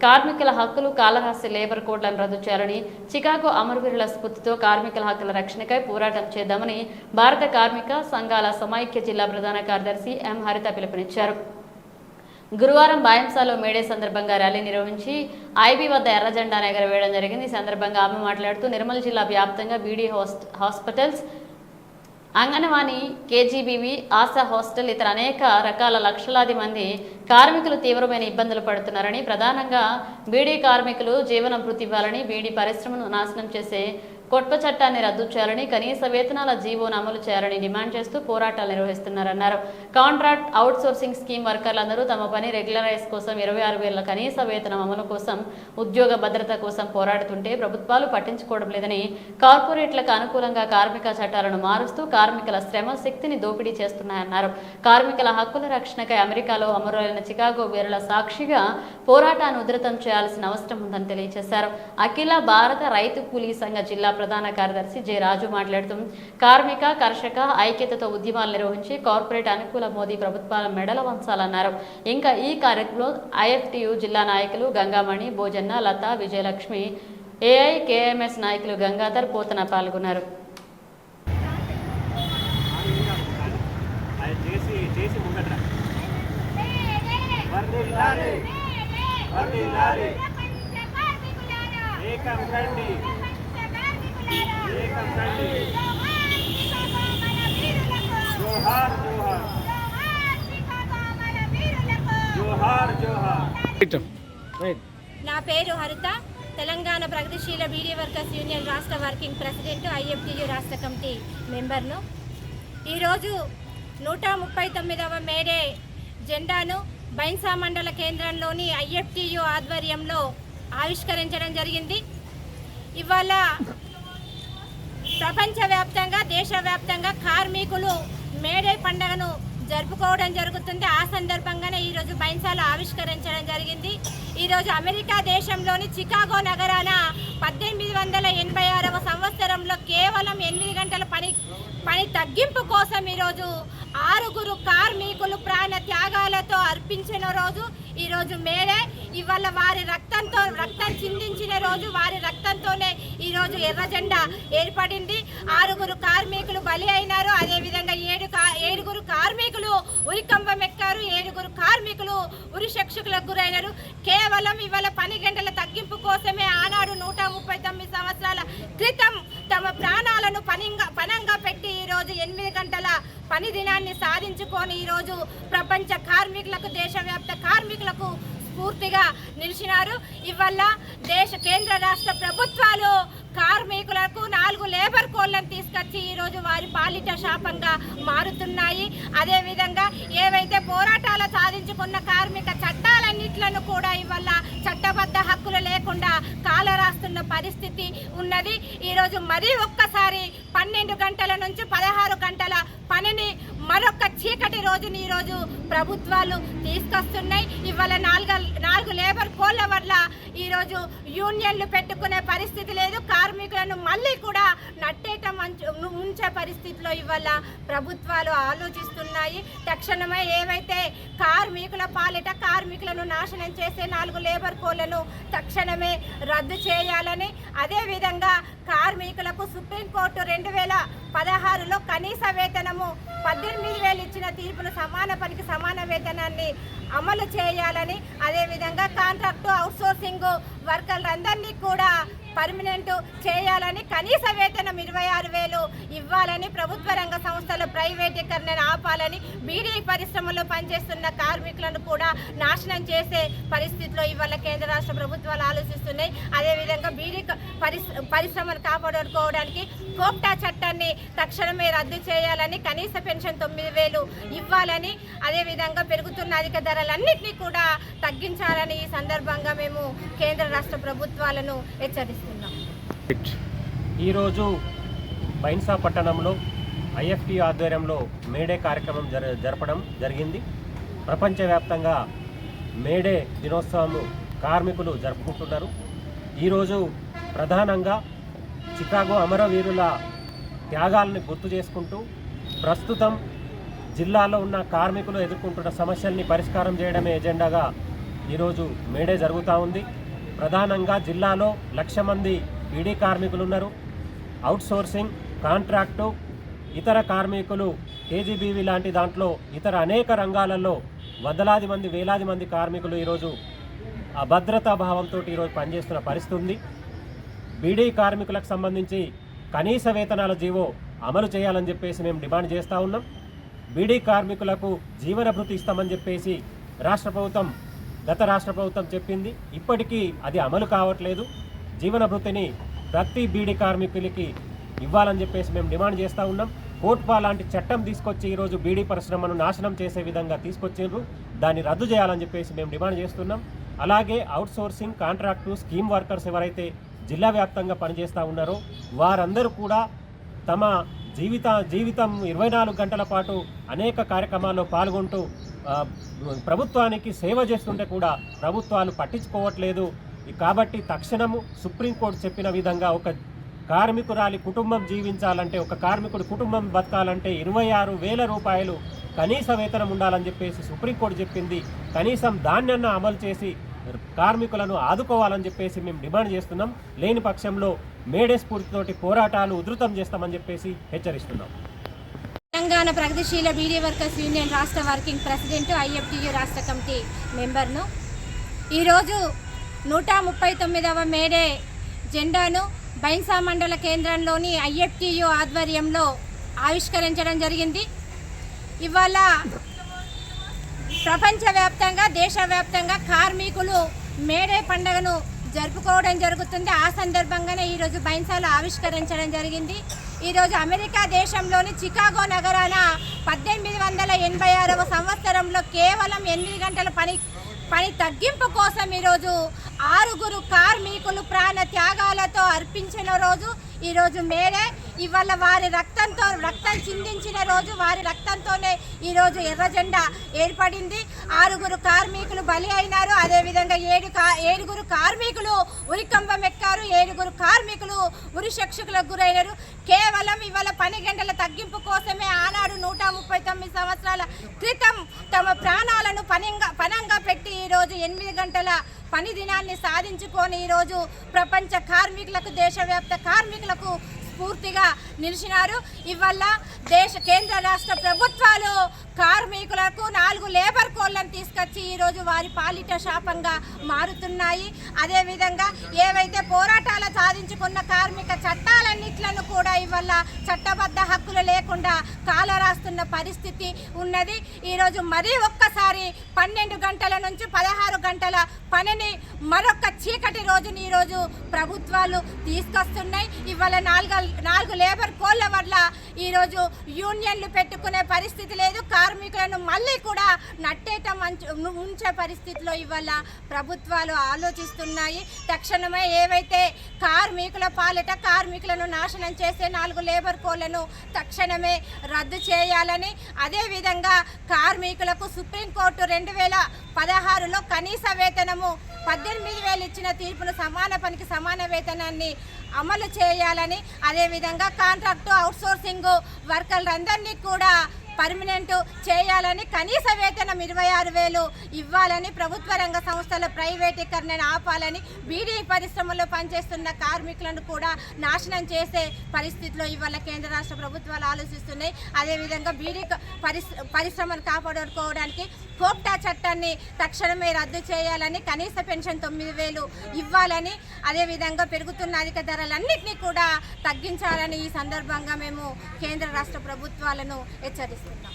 కార్మికుల హక్కులు కాళహస్తి లేబర్ కోడ్లను రద్దు చేయాలని, చికాగో అమరవీరుల స్ఫూర్తితో కార్మికుల హక్కుల రక్షణకై పోరాటం చేద్దామని భారత కార్మిక సంఘాల సమైక్య జిల్లా ప్రధాన కార్యదర్శి ఎం హరిత పిలుపునిచ్చారు. గురువారం బాయంసాలో మేడే సందర్భంగా ర్యాలీ నిర్వహించి ఐబీ వద్ద ఎర్రజెండా ఎగరవేయడం జరిగింది. ఈ సందర్భంగా ఆమె మాట్లాడుతూ నిర్మల్ జిల్లా వ్యాప్తంగా బీడీ hospitals, anganwadi, KGBV, Asha hostel, ఇతర అనేక రకాల లక్షలాది మంది కార్మికులు తీవ్రమైన ఇబ్బందులు పడుతున్నారని, ప్రధానంగా బీడీ కార్మికులు జీవన భృతి ఇవ్వాలని, బీడీ పరిశ్రమను నాశనం చేసే కొత్త చట్టాన్ని రద్దు చేయాలని, కనీస వేతనాల జీవోను అమలు చేయాలని డిమాండ్ చేస్తూ పోరాటాలు నిర్వహిస్తున్నారన్నారు. కాంట్రాక్ట్ అవుట్ సోర్సింగ్ స్కీమ్ వర్కర్లందరూ తమ పని రెగ్యులరైజ్ కోసం 26,000 కనీస వేతనం అమలు కోసం, ఉద్యోగ భద్రత కోసం పోరాడుతుంటే ప్రభుత్వాలు పట్టించుకోవడం లేదని, కార్పొరేట్లకు అనుకూలంగా కార్మిక చట్టాలను మారుస్తూ కార్మికుల శ్రమ శక్తిని దోపిడీ చేస్తున్నాయన్నారు. కార్మికుల హక్కుల రక్షణకై అమెరికాలో అమరులైన చికాగో వీరుల సాక్షిగా పోరాటాన్ని ఉధృతం చేయాల్సిన అవసరం ఉందని తెలియజేశారు. అఖిల భారత రైతు కూలీ సంఘ జిల్లా ప్రధాన కార్యదర్శి జె రాజు మాట్లాడుతూ కార్మిక కర్షక ఐక్యతతో ఉద్యమాలు నిర్వహించి కార్పొరేట్ అనుకూల మోదీ ప్రభుత్వాల మెడల వంచాలన్నారు. ఇంకా ఈ కార్యక్రమంలో ఐఎఫ్టియు జిల్లా నాయకులు గంగామణి, భోజన్న, లత, విజయలక్ష్మి, ఏఐకేఎంఎస్ నాయకులు గంగాధర్, పోతన పాల్గొన్నారు. నా పేరు హరిత, తెలంగాణ ప్రగతిశీల బీడీ వర్కర్స్ యూనియన్ రాష్ట్ర వర్కింగ్ ప్రెసిడెంట్, ఐఎఫ్టియు రాష్ట్ర కమిటీ మెంబర్ను. ఈరోజు 139వ మేడే జెండాను బైన్సా మండల కేంద్రంలోని ఐఎఫ్టియు ఆధ్వర్యంలో ఆవిష్కరించడం జరిగింది. ఇవాళ ప్రపంచవ్యాప్తంగా, దేశవ్యాప్తంగా కార్మికులు మేడే పండుగను జరుపుకోవడం జరుగుతుంది. ఆ సందర్భంగానే ఈరోజు బైన్సాలో ఆవిష్కరించడం జరిగింది. ఈరోజు అమెరికా దేశంలోని చికాగో నగరాన 1886వ సంవత్సరంలో కేవలం 8 గంటల పని తగ్గింపు కోసం ఈరోజు 6 కార్మికులు ప్రాణ త్యాగాలతో అర్పించిన రోజు ఈరోజు మేడే. ఇవాళ వారి రక్తం చిందించిన రోజు, వారి రక్తంతోనే ఈరోజు ఎర్ర జెండా ఏర్పడింది. 6 కార్మికులు బలి అయినారు. అదేవిధంగా 7 కార్మికులు ఉరికంబం ఎక్కారు. 7 కార్మికులు ఉరిశిక్షలకు గురైనారు. కేవలం ఇవాళ 10 గంటల తగ్గింపు కోసమే ఆనాడు 139 సంవత్సరాల క్రితం తమ ప్రాణాలను పనంగా పెట్టి ఈరోజు 8 గంటల పని దినాన్ని సాధించుకొని ఈరోజు ప్రపంచ కార్మికులకు, దేశవ్యాప్త కార్మికులకు స్ఫూర్తిగా నిలిచినారు. ఇవల్ల కేంద్ర రాష్ట్ర ప్రభుత్వాలు కార్మికులకు 4 లేబర్ కోడ్లను తీసుకొచ్చి ఈరోజు వారి పాలిట శాపంగా మారుతున్నాయి. అదేవిధంగా ఏవైతే పోరాటాలు సాధించుకున్న కార్మిక చట్టాలన్నిట్లను కూడా ఇవాళ చట్టబద్ధ హక్కులు లేకుండా కాలరాస్తున్న పరిస్థితి ఉన్నది. ఈరోజు మరీ ఒక్కసారి 12 గంటల నుంచి 16 గంటల పనిని మరొక చీకటి రోజుని ఈరోజు ప్రభుత్వాలు తీసుకొస్తున్నాయి. ఇవాళ 4 లేబర్ కోడ్ల వల్ల ఈరోజు యూనియన్లు పెట్టుకునే పరిస్థితి లేదు. కార్మికులను మళ్ళీ కూడా నట్టేట ఉంచే పరిస్థితిలో ఇవాళ ప్రభుత్వాలు ఆలోచిస్తున్నాయి. తక్షణమే ఏవైతే కార్మికుల పాలిట కార్మికులను నాశనం చేసే 4 లేబర్ కోడ్లను తక్షణమే రద్దు చేయాలని, అదేవిధంగా కార్మికులకు సుప్రీంకోర్టు 2016లో కనీస వేతనము 18,000 ఇచ్చిన తీర్పును సమాన పనికి సమాన వేతనాన్ని అమలు చేయాలని, అదేవిధంగా కాంట్రాక్టు అవుట్సోర్సింగ్ వర్కర్లందరినీ కూడా పర్మనెంట్ చేయాలని, కనీస వేతనం 26,000 ఇవ్వాలని, ప్రభుత్వ రంగ సంస్థల ప్రైవేటీకరణను ఆపాలని, బీడీ పరిశ్రమలో పనిచేస్తున్న కార్మికులను కూడా నాశనం చేసే పరిస్థితిలో ఇవాళ కేంద్ర రాష్ట్ర ప్రభుత్వాలు ఆలోచిస్తున్నాయి. అదేవిధంగా బీడీ పరిశ్రమను కాపాడుకోవడానికి కోప్టా చట్టాన్ని తక్షణమే రద్దు చేయాలని, కనీస పెన్షన్ 9,000 ఇవ్వాలని, అదేవిధంగా పెరుగుతున్న అధిక ధరలన్నింటినీ కూడా తగ్గించాలని ఈ సందర్భంగా మేము కేంద్ర రాష్ట్ర ప్రభుత్వాలను హెచ్చరిస్తున్నాం. ఈరోజు బైన్సా పట్టణంలో ఐఎఫ్టి ఆధ్వర్యంలో మేడే కార్యక్రమం జరపడం జరిగింది. ప్రపంచవ్యాప్తంగా మేడే దినోత్సవం కార్మికులు జరుపుకుంటున్నారు. ఈరోజు ప్రధానంగా చికాగో అమరవీరుల త్యాగాలను గుర్తు చేసుకుంటూ ప్రస్తుతం జిల్లాలో ఉన్న కార్మికులు ఎదుర్కొంటున్న సమస్యల్ని పరిష్కారం చేయడమే ఎజెండాగా ఈరోజు మేడే జరుగుతూ ఉంది. ప్రధానంగా జిల్లాలో 1,00,000 మంది బీడీ కార్మికులు ఉన్నారు. అవుట్సోర్సింగ్, కాంట్రాక్టు, ఇతర కార్మికులు, కేజీబీవీ లాంటి దాంట్లో ఇతర అనేక రంగాలలో వందలాది మంది, వేలాది మంది కార్మికులు ఈరోజు అభద్రతా భావంతో ఈరోజు పనిచేస్తున్న పరిస్థితి ఉంది. బీడీ కార్మికులకు సంబంధించి కనీస వేతనాల జీవో అమలు చేయాలని చెప్పేసి మేము డిమాండ్ చేస్తూ ఉన్నాం. బీడీ కార్మికులకు జీవన భృతి ఇస్తామని చెప్పేసి గత రాష్ట్ర ప్రభుత్వం చెప్పింది. ఇప్పటికీ అది అమలు కావట్లేదు. జీవన భృతిని ప్రతి బీడీ కార్మికులకి ఇవ్వాలని చెప్పేసి మేము డిమాండ్ చేస్తూ ఉన్నాం. కోట్పా లాంటి చట్టం తీసుకొచ్చి ఈరోజు బీడీ పరిశ్రమను నాశనం చేసే విధంగా తీసుకొచ్చిండ్రు. దాన్ని రద్దు చేయాలని చెప్పేసి మేము డిమాండ్ చేస్తున్నాం. అలాగే అవుట్సోర్సింగ్, కాంట్రాక్టు, స్కీమ్ వర్కర్స్ ఎవరైతే జిల్లా వ్యాప్తంగా పనిచేస్తూ ఉన్నారో వారందరూ కూడా తమ జీవితం 24 గంటల పాటు అనేక కార్యక్రమాల్లో పాల్గొంటూ ప్రభుత్వానికి సేవ చేస్తుంటే కూడా ప్రభుత్వాలు పట్టించుకోవట్లేదు. కాబట్టి తక్షణము సుప్రీంకోర్టు చెప్పిన విధంగా ఒక కార్మికురాలి కుటుంబం జీవించాలంటే, ఒక కార్మికుడి కుటుంబం బతకాలంటే 26,000 రూపాయలు కనీస వేతనం ఉండాలని చెప్పేసి సుప్రీంకోర్టు చెప్పింది. కనీసం దాన్నన్నా అమలు చేసి కార్మికులను ఆదుకోవాలని చెప్పేసి మేము డిమాండ్ చేస్తున్నాం. లేని పక్షంలో మేడే స్ఫూర్తితోటి పోరాటాలు ఉధృతం చేస్తామని చెప్పేసి హెచ్చరిస్తున్నాం. తెలంగాణ ప్రగతిశీల బీడీ వర్కర్స్ యూనియన్ రాష్ట్ర వర్కింగ్ ప్రెసిడెంట్, ఐఎఫ్టీయూ రాష్ట్ర కమిటీ మెంబర్ను. ఈరోజు 139వ మేడే జెండాను బైన్సా మండల కేంద్రంలోని ఐఎఫ్టీయూ ఆధ్వర్యంలో ఆవిష్కరించడం జరిగింది. ఇవాళ ప్రపంచవ్యాప్తంగా, దేశవ్యాప్తంగా కార్మికులు మేడే పండుగను జరుపుకోవడం జరుగుతుంది. ఆ సందర్భంగానే ఈరోజు బైన్సాలో ఆవిష్కరించడం జరిగింది. ఈరోజు అమెరికా దేశంలోని చికాగో నగరాన 1886వ సంవత్సరంలో కేవలం 8 గంటల పని తగ్గింపు కోసం ఈరోజు 6 కార్మికులు ప్రాణ త్యాగాలతో అర్పించిన రోజు ఈరోజు మేడే. ఇవాళ వారి రక్తం చిందించిన రోజు, వారి రక్తంతోనే ఈరోజు ఎర్ర జెండా ఏర్పడింది. 6 కార్మికులు బలి అయినారు. అదేవిధంగా 7 కార్మికులు ఉరికంబం ఎక్కారు. 7 కార్మికులు ఉరి శిక్షకులకు గురైనారు. కేవలం ఇవాళ 10 గంటల తగ్గింపు కోసమే ఆనాడు 139 సంవత్సరాల క్రితం తమ ప్రాణాలను పనంగా పెట్టి ఈరోజు 8 గంటల పని దినాన్ని సాధించుకొని ఈరోజు ప్రపంచ కార్మికులకు, దేశవ్యాప్త కార్మికులకు స్ఫూర్తిగా నిలిచినారు. ఇవల్ల కేంద్ర రాష్ట్ర ప్రభుత్వాలు కార్మికులకు 4 లేబర్ కోడ్లను తీసుకొచ్చి ఈరోజు వారి పాలిట శాపంగా మారుతున్నాయి. అదేవిధంగా ఏవైతే పోరాటాల సాధించుకున్న కార్మిక చట్టాలన్నిట్లను కూడా ఇవల్ల చట్టబద్ధ హక్కులు లేకుండా కాలరాస్తున్న పరిస్థితి ఉన్నది. ఈరోజు మరీ ఒక్కసారి 12 గంటల నుంచి 16 గంటల పనిని మరొక చీకటి రోజుని ఈరోజు ప్రభుత్వాలు తీసుకొస్తున్నాయి. ఇవాళ 4 లేబర్ కోడ్ల వల్ల ఈరోజు యూనియన్లు పెట్టుకునే పరిస్థితి లేదు. కార్మికులను మళ్ళీ కూడా నట్టేట ఉంచే పరిస్థితిలో ఇవాళ ప్రభుత్వాలు ఆలోచిస్తున్నాయి. తక్షణమే ఏవైతే కార్మికుల పాలిట కార్మికులను నాశనం చేసే 4 లేబర్ కోడ్లను తక్షణమే రద్దు చేయాలని, అదేవిధంగా కార్మికులకు సుప్రీంకోర్టు 2016లో కనీస వేతనము 18,000 ఇచ్చిన తీర్పును సమాన పనికి సమాన వేతనాన్ని అమలు చేయాలని, అదేవిధంగా కాంట్రాక్టు, అవుట్సోర్సింగ్ వర్కర్లందరినీ కూడా పర్మనెంట్ చేయాలని, కనీస వేతనం 26,000 ఇవ్వాలని, ప్రభుత్వ రంగ సంస్థల ప్రైవేటీకరణను ఆపాలని, బీడీ పరిశ్రమలో పనిచేస్తున్న కార్మికులను కూడా నాశనం చేసే పరిస్థితిలో ఇవాళ కేంద్ర రాష్ట్ర ప్రభుత్వాలు ఆలోచిస్తున్నాయి. అదేవిధంగా బీడీ పరిశ్రమను కాపాడుకోవడానికి కోప్టా చట్టాన్ని తక్షణమే రద్దు చేయాలని, కనీస పెన్షన్ 9,000 ఇవ్వాలని, అదేవిధంగా పెరుగుతున్న అధిక ధరలన్నింటినీ కూడా తగ్గించాలని ఈ సందర్భంగా మేము కేంద్ర రాష్ట్ర ప్రభుత్వాలను హెచ్చరిస్తున్నాం.